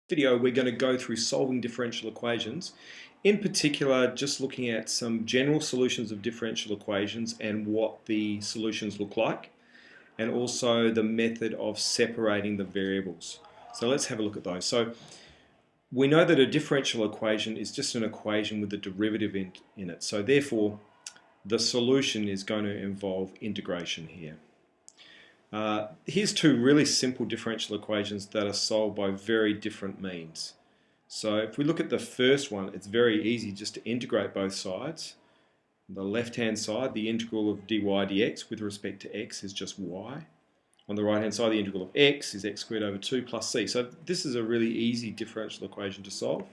Video we're going to go through solving differential equations, in particular just looking at some general solutions of differential equations and what the solutions look like, and also the method of separating the variables. So let's have a look at those. So we know that a differential equation is just an equation with a derivative in it, so therefore the solution is going to involve integration here. Here's two really simple differential equations that are solved by very different means. So if we look at the first one, it's very easy just to integrate both sides. The left hand side, the integral of dy dx with respect to x is just y. On the right hand side, the integral of x is x squared over 2 plus c. So this is a really easy differential equation to solve.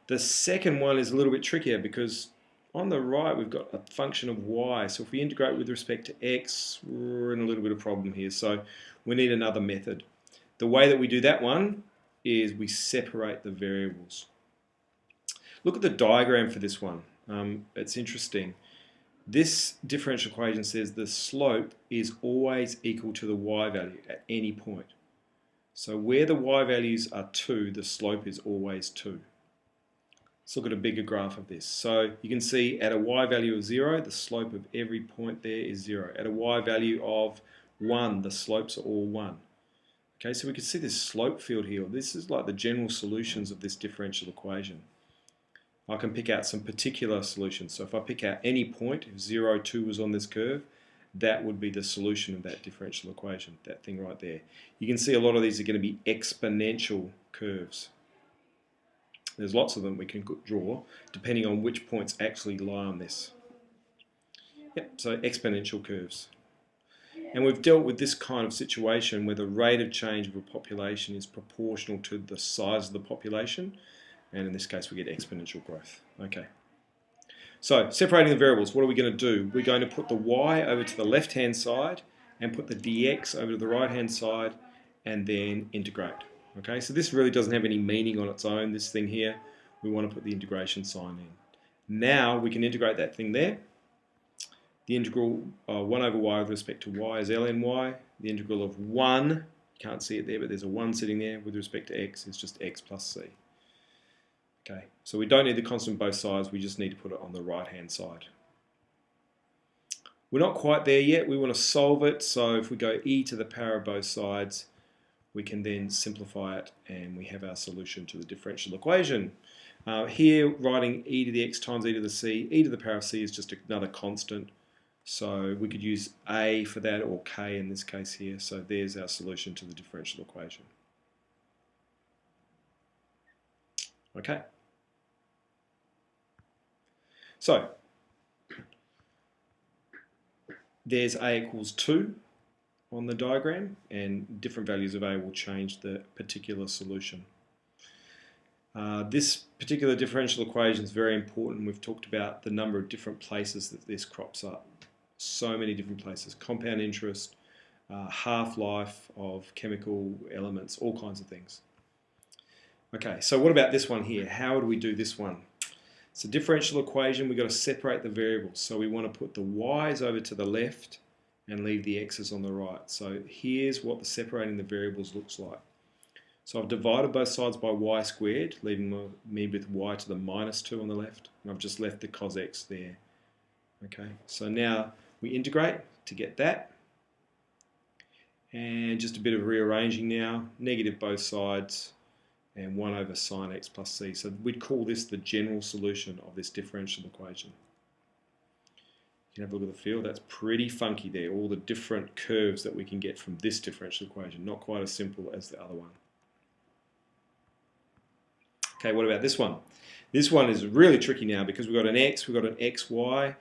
The second one is a little bit trickier because on the right we've got a function of y, so if we integrate with respect to x, we're in a little bit of problem here, so we need another method. The way that we do that one is we separate the variables. Look at the diagram for this one. It's interesting. This differential equation says the slope is always equal to the y value at any point. So where the y values are 2, the slope is always 2. Let's look at a bigger graph of this. So you can see at a y value of 0, the slope of every point there is 0. At a y value of 1, the slopes are all 1. Okay, so we can see this slope field here. This is like the general solutions of this differential equation. I can pick out some particular solutions. So if I pick out any point, if 0, 2 was on this curve, that would be the solution of that differential equation, that thing right there. You can see a lot of these are going to be exponential curves. There's lots of them we can draw depending on which points actually lie on this. Yep, so exponential curves. And we've dealt with this kind of situation where the rate of change of a population is proportional to the size of the population, and in this case we get exponential growth. Okay. So separating the variables, what are we going to do? We're going to put the y over to the left hand side and put the dx over to the right hand side and then integrate. Okay, so this really doesn't have any meaning on its own, this thing here. We want to put the integration sign in. Now we can integrate that thing there. The integral 1 over y with respect to y is ln y. The integral of 1, you can't see it there, but there's a 1 sitting there with respect to x is just x plus c. Okay, so we don't need the constant both sides, we just need to put it on the right hand side. We're not quite there yet, we want to solve it, so if we go e to the power of both sides, we can then simplify it and we have our solution to the differential equation. Here, writing e to the x times e to the c, e to the power of c is just another constant. So we could use a for that, or k in this case here. So there's our solution to the differential equation. Okay. So there's a equals 2 on the diagram, and different values of a will change the particular solution. This particular differential equation is very important. We've talked about the number of different places that this crops up. So many different places. Compound interest, half-life of chemical elements, all kinds of things. Okay, so what about this one here? How do we do this one? It's a differential equation. We've got to separate the variables. So we want to put the y's over to the left and leave the x's on the right. So here's what the separating the variables looks like. So I've divided both sides by y squared, leaving me with y to the minus 2 on the left, and I've just left the cos x there. Okay, so now we integrate to get that, and just a bit of rearranging now, negative both sides, and 1 over sine x plus c. So we'd call this the general solution of this differential equation. You can have a look at the field, that's pretty funky there, all the different curves that we can get from this differential equation, not quite as simple as the other one. Okay, what about this one? This one is really tricky now because we've got an x, we've got an xy.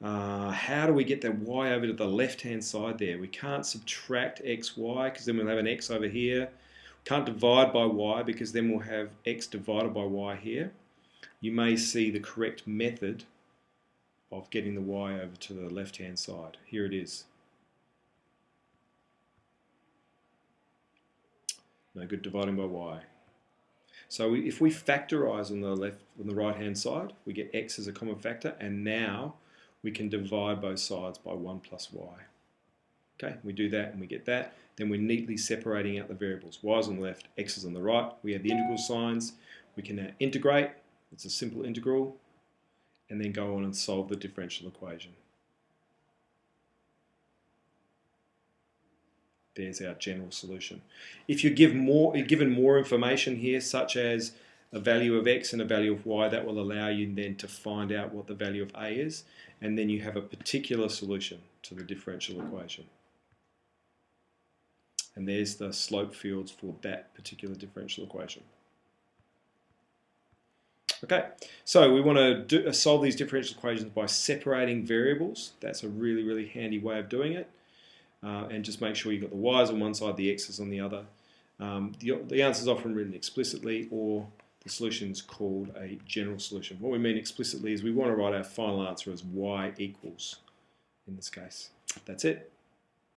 How do we get the y over to the left hand side there? We can't subtract xy because then we'll have an x over here. We can't divide by y because then we'll have x divided by y here. You may see the correct method of getting the y over to the left hand side. Here it is. No good dividing by y. So if we factorise on the right hand side, we get x as a common factor, and now we can divide both sides by 1 plus y. Okay, we do that and we get that. Then we're neatly separating out the variables. Y's on the left, x's on the right. We have the integral signs. We can now integrate. It's a simple integral. And then go on and solve the differential equation. There's our general solution. If you're given more information here, such as a value of x and a value of y, that will allow you then to find out what the value of a is, and then you have a particular solution to the differential equation. And there's the slope fields for that particular differential equation. Okay, so we want to solve these differential equations by separating variables. That's a really, really handy way of doing it. And just make sure you've got the y's on one side, the x's on the other. The answer is often written explicitly, or the solution is called a general solution. What we mean explicitly is we want to write our final answer as y equals, in this case. That's it.